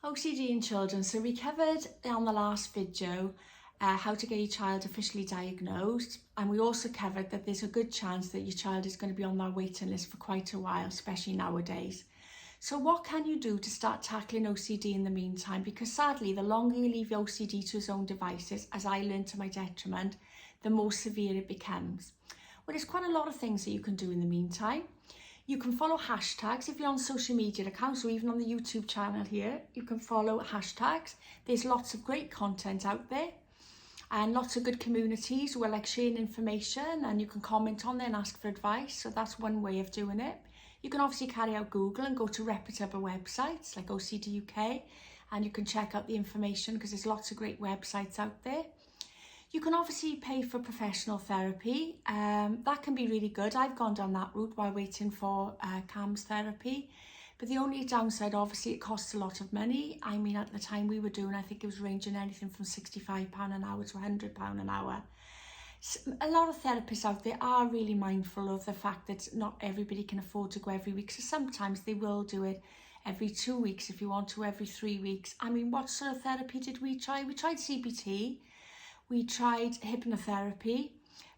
OCD in children. So we covered on the last video how to get your child officially diagnosed, and we also covered that there's a good chance that your child is going to be on that waiting list for quite a while, especially nowadays. So what can you do to start tackling OCD in the meantime? Because sadly, the longer you leave OCD to his own devices, as I learned to my detriment, the more severe it becomes. Well, there's quite a lot of things that you can do in the meantime. You can follow hashtags if you're on social media accounts, or even on the YouTube channel here, you can follow hashtags. There's lots of great content out there and lots of good communities who are like sharing information, and you can comment on there and ask for advice. So that's one way of doing it. You can obviously carry out Google and go to reputable websites like OCD UK, and you can check out the information because there's lots of great websites out there. You can obviously pay for professional therapy. That can be really good. I've gone down that route while waiting for CAMS therapy. But the only downside, obviously, it costs a lot of money. I mean, at the time we were doing, I think it was ranging anything from £65 an hour to £100 an hour. A lot of therapists out there are really mindful of the fact that not everybody can afford to go every week. So sometimes they will do it every 2 weeks if you want to, every 3 weeks. I mean, what sort of therapy did we try? We tried CBT. We tried hypnotherapy,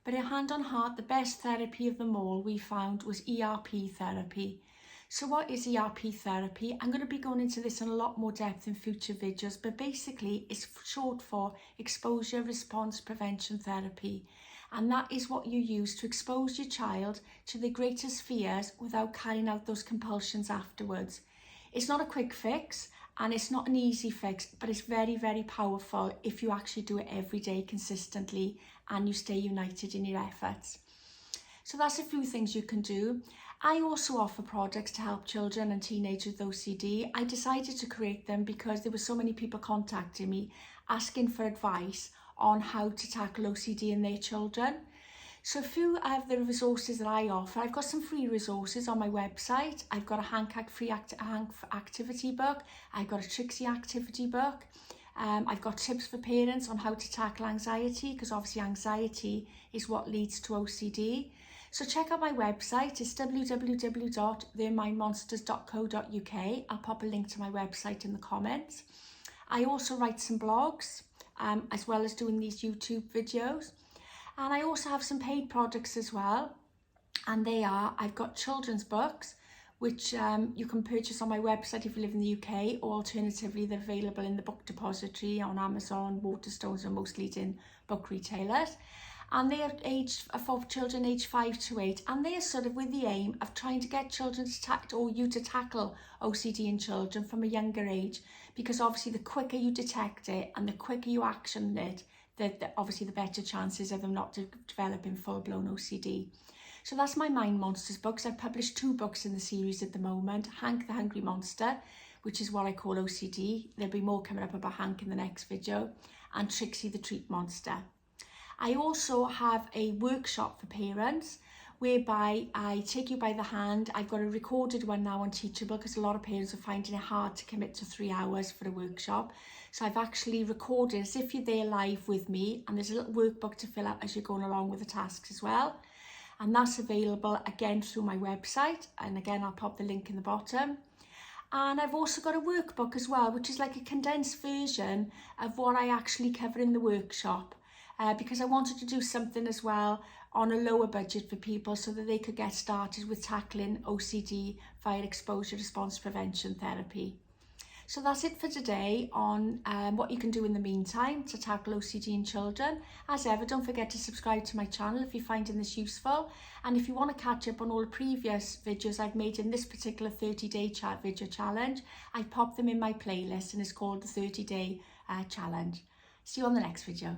but hand on heart, the best therapy of them all we found was ERP therapy. So what is ERP therapy? I'm going to be going into this in a lot more depth in future videos, but basically it's short for exposure response prevention therapy. And that is what you use to expose your child to the greatest fears without carrying out those compulsions afterwards. It's not a quick fix, and it's not an easy fix, but it's very, very powerful if you actually do it every day consistently and you stay united in your efforts. So that's a few things you can do. I also offer products to help children and teenagers with OCD. I decided to create them because there were so many people contacting me asking for advice on how to tackle OCD in their children. So a few of the resources that I offer, I've got some free resources on my website. I've got a Hank activity book. I've got a Trixie activity book. I've got tips for parents on how to tackle anxiety, because obviously anxiety is what leads to OCD. So check out my website. It's www.theirmindmonsters.co.uk. I'll pop a link to my website in the comments. I also write some blogs, as well as doing these YouTube videos. And I also have some paid products as well. And I've got children's books, which you can purchase on my website if you live in the UK, or alternatively, they're available in the book depository on Amazon, Waterstones, and most leading book retailers. And they are for children aged 5 to 8. And they are sort of with the aim of trying to get children to tackle OCD in children from a younger age. Because obviously the quicker you detect it and the quicker you action it, obviously the better chances of them not developing full-blown OCD. So that's my Mind Monsters books. I've published 2 books in the series at the moment. Hank the Hungry Monster, which is what I call OCD. There'll be more coming up about Hank in the next video. And Trixie the Treat Monster. I also have a workshop for parents whereby I take you by the hand. I've got a recorded one now on Teachable because a lot of parents are finding it hard to commit to 3 hours for a workshop. So I've actually recorded as if you're there live with me, and there's a little workbook to fill out as you're going along with the tasks as well. And that's available again through my website. And again, I'll pop the link in the bottom. And I've also got a workbook as well, which is like a condensed version of what I actually cover in the workshop. Because I wanted to do something as well on a lower budget for people so that they could get started with tackling OCD via exposure response prevention therapy. So that's it for today on what you can do in the meantime to tackle OCD in children. As ever, don't forget to subscribe to my channel if you're finding this useful. And if you want to catch up on all the previous videos I've made in this particular 30-day video challenge, I've popped them in my playlist, and it's called the 30-day challenge. See you on the next video.